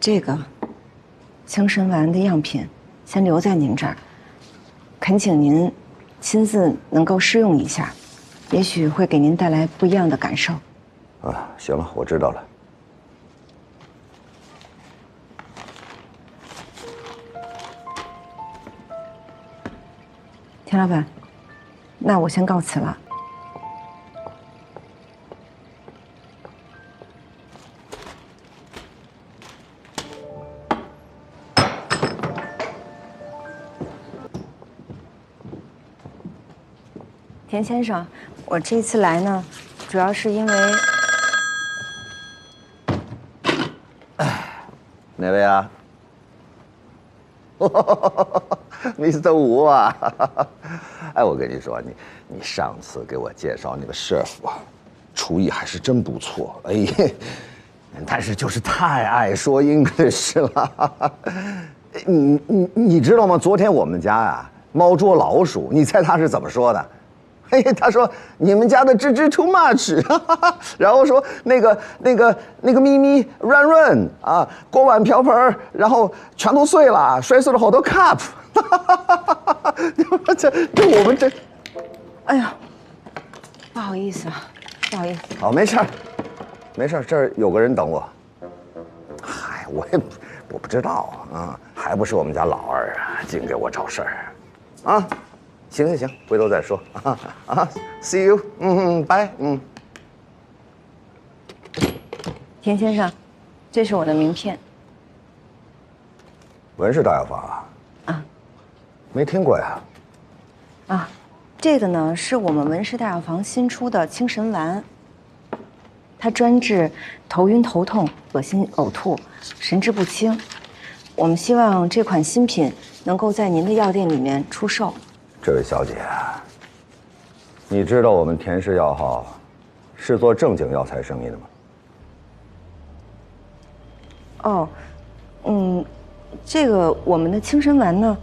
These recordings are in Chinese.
这个清神丸的样品先留在您这儿，恳请您亲自能够试用一下，也许会给您带来不一样的感受。啊，行了，我知道了。田老板，那我先告辞了。田先生，我这次来呢，主要是因为……哪位啊？Mr. 吴啊！哎，我跟你说，你上次给我介绍那个师傅啊，厨艺还是真不错。哎，但是就是太爱说 English 了。你知道吗？昨天我们家啊猫捉老鼠，你猜他是怎么说的？哎，他说你们家的芝芝 too much， 然后说那个咪咪软软啊，锅碗瓢盆然后全都碎了，摔碎了好多 cup。这我们这，哎呀，不好意思啊，不好意思。好，没事儿，没事儿，这儿有个人等我。嗨，我不知道啊，还不是我们家老二啊，净给我找事儿啊。行，回头再说啊 ，See you，拜，田先生，这是我的名片。文氏大药房啊，没听过呀。啊，这个呢是我们文氏大药房新出的清神丸，它专治头晕头痛、恶心呕吐、神志不清。我们希望这款新品能够在您的药店里面出售。这位小姐，你知道我们田氏药号是做正经药材生意的吗？哦，这个我们的清神丸呢，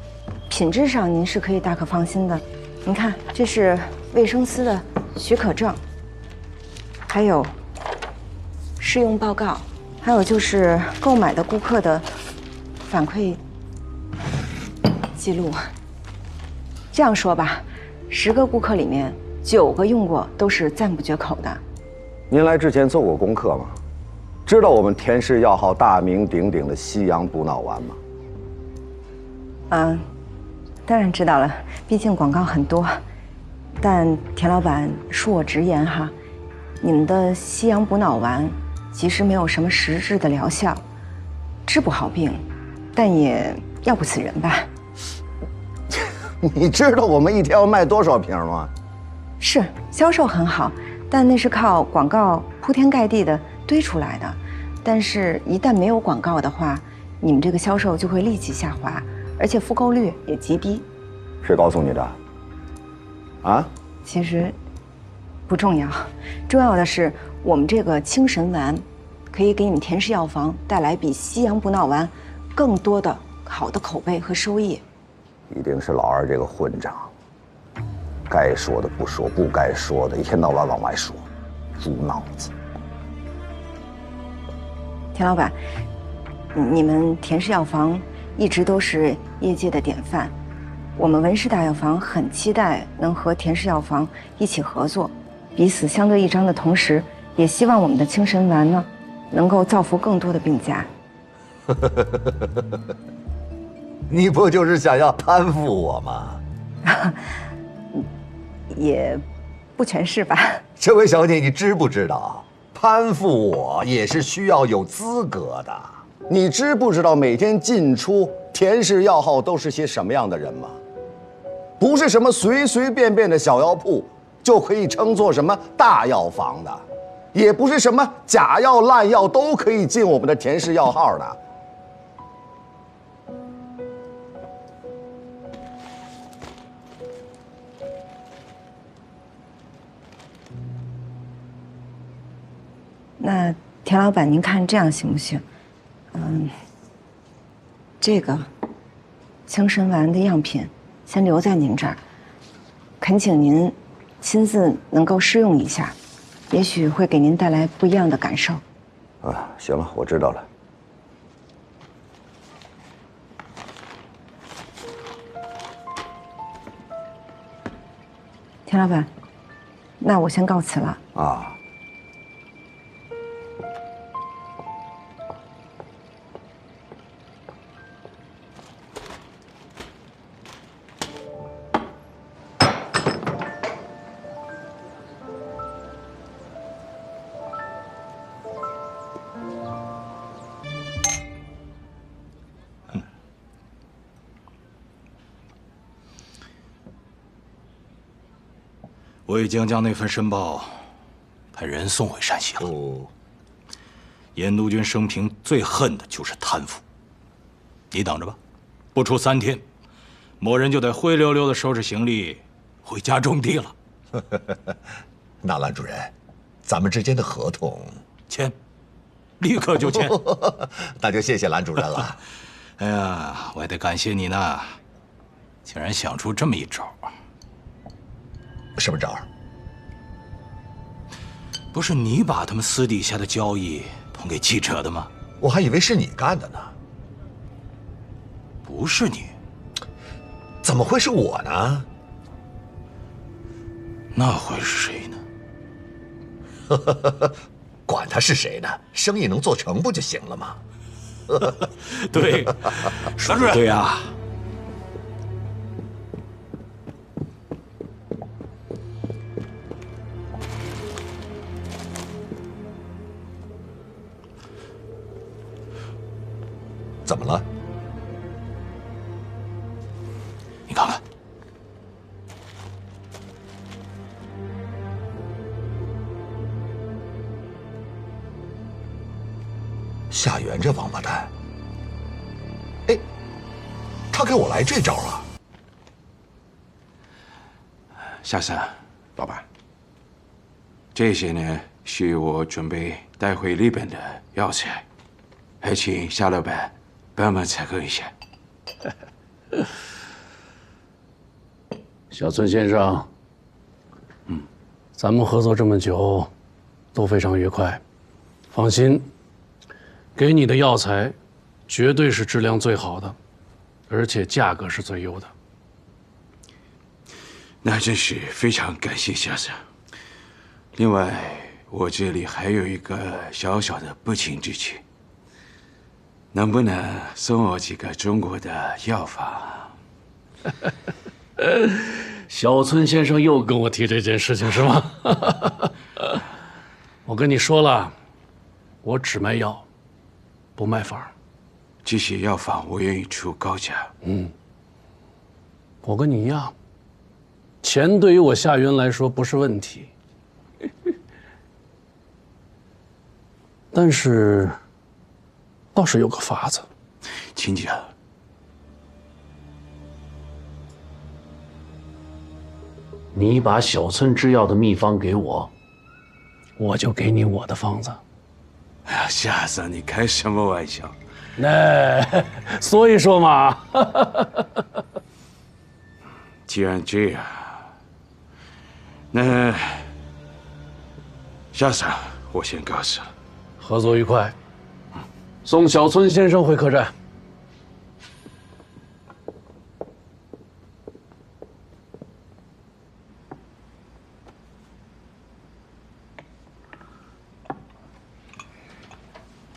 品质上您是可以大可放心的。您看，这是卫生司的许可证，还有试用报告，还有就是购买的顾客的反馈记录。这样说吧，10个顾客里面9个用过，都是赞不绝口的。您来之前做过功课吗？知道我们田氏药号大名鼎鼎的西洋补脑丸吗？当然知道了，毕竟广告很多。但田老板恕我直言哈，你们的西洋补脑丸其实没有什么实质的疗效，治不好病，但也药不死人吧。你知道我们一天要卖多少瓶吗？是，销售很好，但那是靠广告铺天盖地的堆出来的。但是，一旦没有广告的话，你们这个销售就会立即下滑，而且复购率也极低。谁告诉你的？啊？其实不重要，重要的是我们这个清神丸可以给你们田氏药房带来比西洋补脑丸更多的好的口碑和收益。一定是老二这个混账，该说的不说，不该说的一天到晚往外说，猪脑子。田老板，你们田氏药房一直都是业界的典范，我们文氏大药房很期待能和田氏药房一起合作，彼此相得益彰的同时，也希望我们的清神丸呢，能够造福更多的病家。你不就是想要攀附我吗？也不全是吧。这位小姐，你知不知道，攀附我也是需要有资格的。你知不知道每天进出田氏药号都是些什么样的人吗？不是什么随随便便的小药铺就可以称作什么大药房的，也不是什么假药烂药都可以进我们的田氏药号的。那田老板，您看这样行不行？这个清神丸的样品先留在您这儿，恳请您亲自能够试用一下，也许会给您带来不一样的感受。啊，行了，我知道了。钱老板，那我先告辞了。啊。我已经将那份申报派人送回山西了。哦，严督军生平最恨的就是贪腐，你等着吧，不出3天，某人就得灰溜溜的收拾行李回家种地了。那兰主任，咱们之间的合同签，立刻就签。那就谢谢兰主任了。哎呀，我还得感谢你呢，竟然想出这么一招。什么招儿？不是你把他们私底下的交易捅给记者的吗？我还以为是你干的呢。不是你，怎么会是我呢？那会是谁呢？管他是谁呢，生意能做成不就行了吗？对，说的对啊。怎么了？你看看，夏元这王八蛋，哎，他给我来这招啊！夏三，老板，这些呢是我准备带回日本的药材，还请夏老板帮忙采购一下。小村先生，咱们合作这么久，都非常愉快。放心，给你的药材绝对是质量最好的，而且价格是最优的。那真是非常感谢夏三。另外，我这里还有一个小小的不情之请，能不能送我几个中国的药方？小村先生又跟我提这件事情是吗？我跟你说了，我只卖药，不卖方。这些药方我愿意出高价。我跟你一样，钱对于我夏云来说不是问题，但是倒是有个法子。请讲。你把小村制药的秘方给我，我就给你我的方子。哎呀，夏三，你开什么玩笑？那所以说嘛，既然这样，那夏三，我先告辞了。合作愉快。送小村先生回客栈。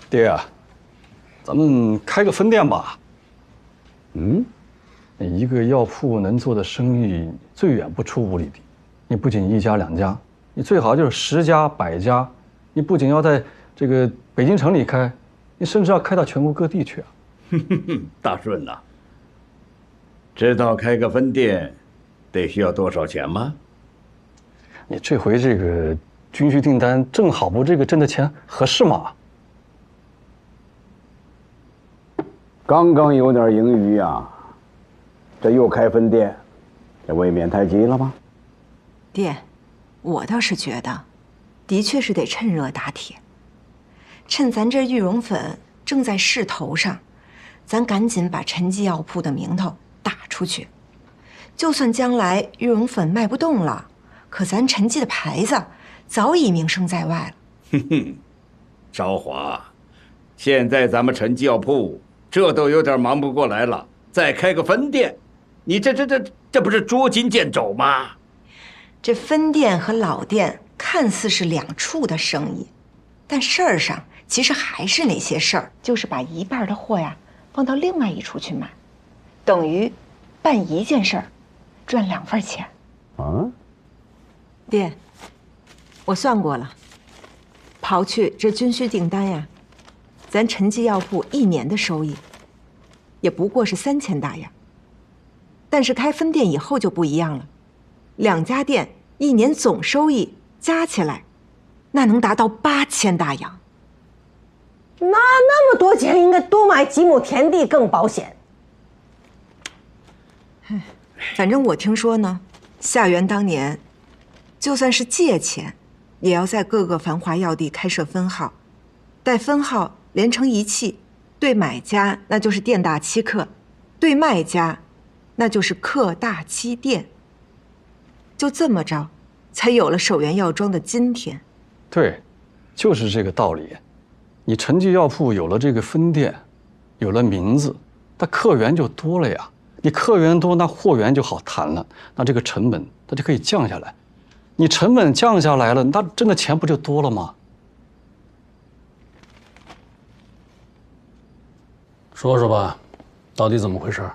爹啊，咱们开个分店吧。一个药铺能做的生意，最远不出5里地。你不仅1家2家，你最好就是10家100家。你不仅要在这个北京城里开，你甚至要开到全国各地去啊！大顺呐，知道开个分店得需要多少钱吗？你这回这个军需订单正好不这个挣的钱合适吗？刚刚有点盈余啊，这又开分店，这未免太急了吧？爹，我倒是觉得，的确是得趁热打铁。趁咱这玉龙粉正在势头上，咱赶紧把陈记药铺的名头打出去。就算将来玉龙粉卖不动了，可咱陈记的牌子早已名声在外了。韶华，现在咱们陈记药铺这都有点忙不过来了，再开个分店，你这不是捉襟见肘吗？这分店和老店看似是两处的生意，但事儿上其实还是那些事儿，就是把一半的货呀放到另外一处去卖，等于办一件事儿，赚2份钱。啊？爹，我算过了，刨去这军需订单呀，咱陈记药铺1年的收益，也不过是3000大洋。但是开分店以后就不一样了，2家店1年总收益加起来，那能达到8000大洋。那么多钱，应该多买几亩田地更保险。反正我听说呢，夏元当年，就算是借钱，也要在各个繁华要地开设分号，待分号连成一气，对买家那就是店大欺客，对卖家那就是客大欺店。就这么着，才有了守元药庄的今天。对，就是这个道理。你陈记药铺有了这个分店，有了名字，那客源就多了呀。你客源多，那货源就好谈了，那这个成本它就可以降下来。你成本降下来了，那挣的钱不就多了吗？说说吧，到底怎么回事？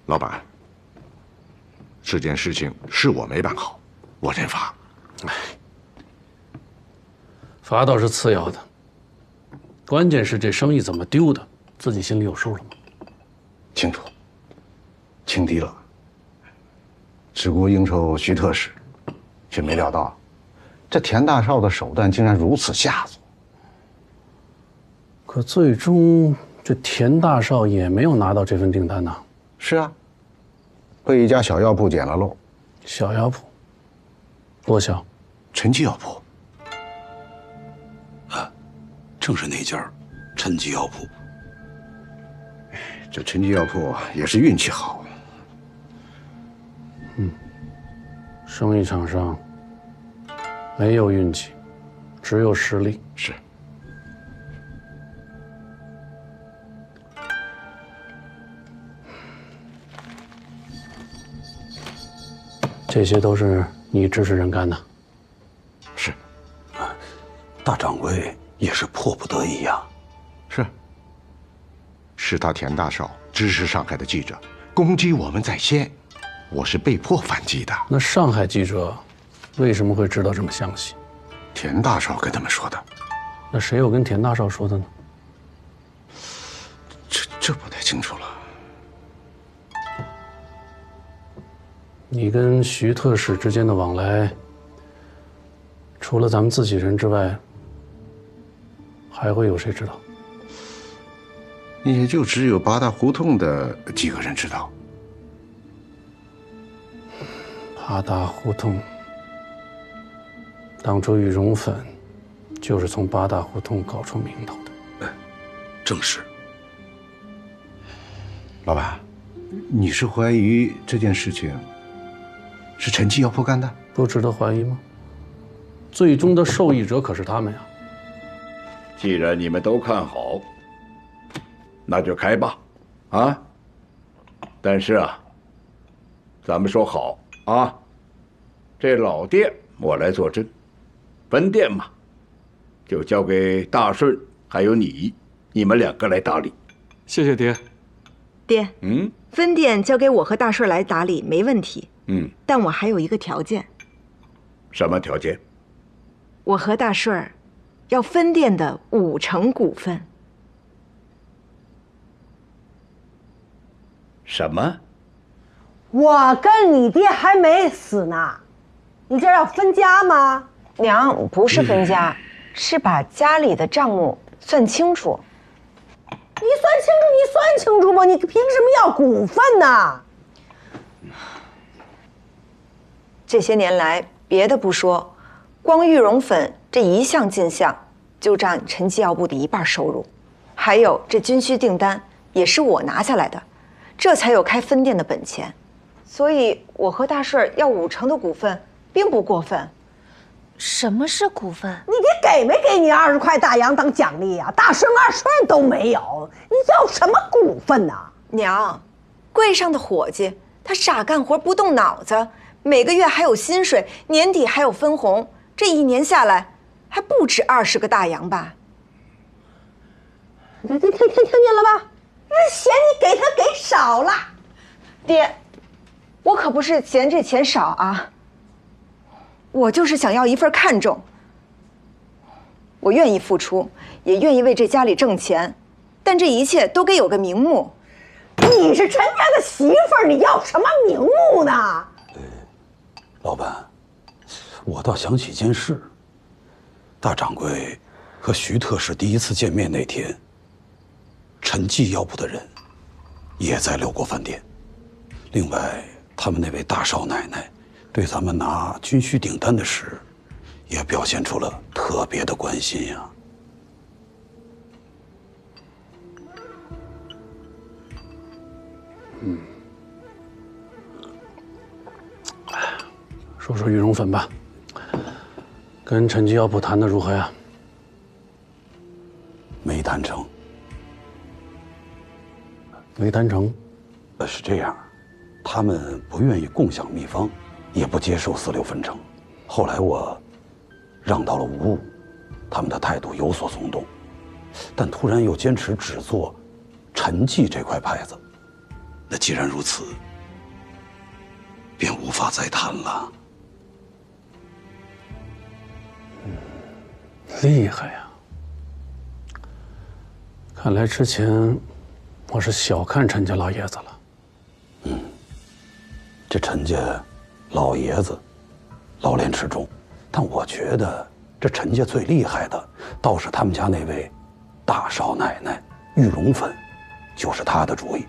老板，这件事情是我没办好，我认罚。罚倒是次要的，关键是这生意怎么丢的，自己心里有数了吗？清楚，轻敌了。只顾应酬徐特使，却没料到，这田大少的手段竟然如此下作。可最终这田大少也没有拿到这份订单呐。是啊，被一家小药铺捡了漏。小药铺？多小？陈记药铺。正是那家陈记药铺。这陈记药铺也是运气好。生意场上没有运气，只有实力。是。这些都是你指使人干的。是。大掌柜也是迫不得已呀。是他田大少指使上海的记者攻击我们在先，我是被迫反击的。那上海记者为什么会知道这么详细？田大少跟他们说的。那谁又跟田大少说的呢？这不太清楚了。你跟徐特使之间的往来，除了咱们自己人之外，还会有谁知道？也就只有八大胡同的几个人知道。八大胡同，当初羽绒粉就是从八大胡同搞出名头的。正是。老板，你是怀疑这件事情是陈记药铺干的？不值得怀疑吗？最终的受益者可是他们呀。既然你们都看好，那就开吧，啊！但是啊，咱们说好啊，这老店我来坐镇，分店嘛，就交给大顺还有你们2个来打理。谢谢爹。爹，分店交给我和大顺来打理没问题。但我还有一个条件。什么条件？我和大顺要分店的5成股份。什么？我跟你爹还没死呢，你这要分家吗？娘，不是分家，是把家里的账目算清楚。你算清楚吧，你凭什么要股份呢？这些年来，别的不说，光玉绒粉这一项进项就占陈记药部的1半收入，还有这军需订单也是我拿下来的，这才有开分店的本钱。所以我和大顺要5成的股份，并不过分。什么是股份？你爹给没给你20块大洋当奖励呀？大顺2顺都没有，你要什么股份呢？娘，柜上的伙计，他傻干活不动脑子，每个月还有薪水，年底还有分红，这一年下来还不止20个大洋吧？听见了吧？那嫌你给他给少了。爹，我可不是嫌这钱少啊，我就是想要一份看重。我愿意付出，也愿意为这家里挣钱，但这一切都该有个名目。你是陈家的媳妇儿，你要什么名目呢？老板，我倒想起件事。大掌柜和徐特使第一次见面那天，陈记药铺的人也在六国饭店。另外，他们那位大少奶奶对咱们拿军需订单的事，也表现出了特别的关心呀。说说羽绒粉吧，跟陈记药铺谈的如何呀？没谈成。没谈成？是这样，他们不愿意共享秘方，也不接受4、6分成。后来我让到了无误，他们的态度有所松动，但突然又坚持只做陈记这块牌子。那既然如此，便无法再谈了。厉害呀！看来之前我是小看陈家老爷子了。这陈家老爷子老练持重，但我觉得这陈家最厉害的倒是他们家那位大少奶奶玉蓉粉，就是她的主意。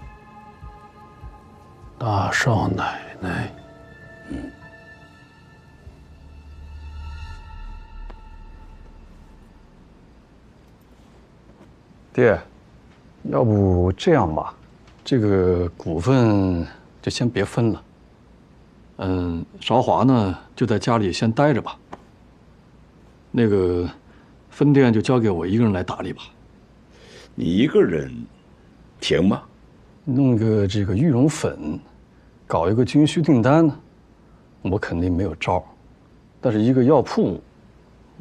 大少奶奶，爹，要不这样吧，这个股份就先别分了。韶华呢就在家里先待着吧。那个分店就交给我一个人来打理吧。你一个人行吗？弄个这个玉蓉粉，搞一个军需订单呢，我肯定没有招，但是一个药铺，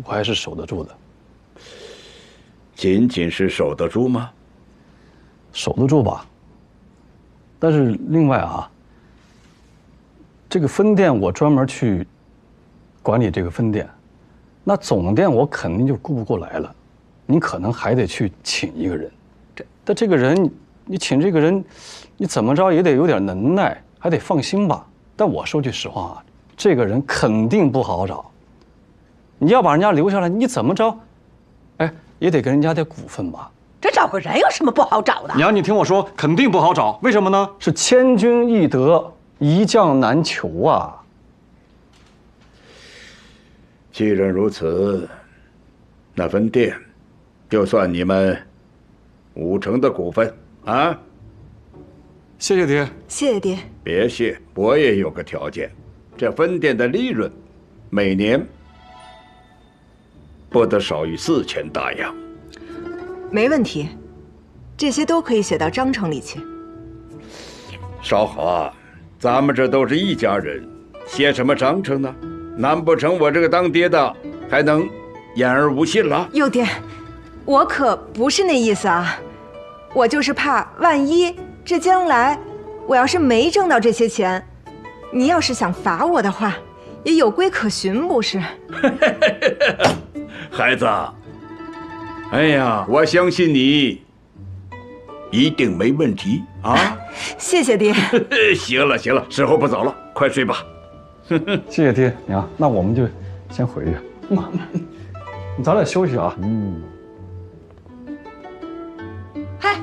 我还是守得住的。仅仅是守得住吗？守得住吧。但是另外啊，这个分店我专门去管理这个分店，那总店我肯定就顾不过来了，你可能还得去请一个人。但这个人，你请这个人，你怎么着也得有点能耐，还得放心吧。但我说句实话啊，这个人肯定不好找。你要把人家留下来，你怎么着，哎，也得给人家点股份吧。这找个人有什么不好找的？娘，你听我说，肯定不好找。为什么呢？是千军易得，一将难求啊。既然如此，那分店就算你们5成的股份啊。谢谢爹。谢谢爹。别谢，我也有个条件，这分店的利润每年不得少于4000大洋。没问题，这些都可以写到章程里去。少华，咱们这都是一家人，写什么章程呢？难不成我这个当爹的还能言而无信了？幼爹，我可不是那意思啊，我就是怕万一这将来我要是没挣到这些钱，你要是想罚我的话，也有规可循，不是？孩子，哎呀，我相信你一定没问题啊！谢谢爹。行了行了，时候不早了，快睡吧。谢谢爹娘，那我们就先回去。你早点休息啊。嗨，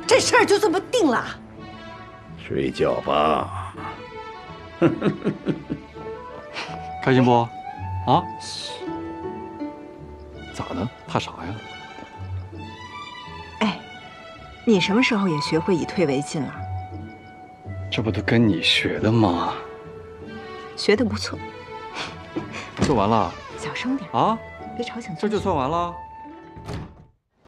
这事儿就这么定了。睡觉吧。开心不？啊？咋的？怕啥呀？哎，你什么时候也学会以退为进了？这不都跟你学的吗？学得不错。就完了？小声点啊！别吵醒。这就算完了？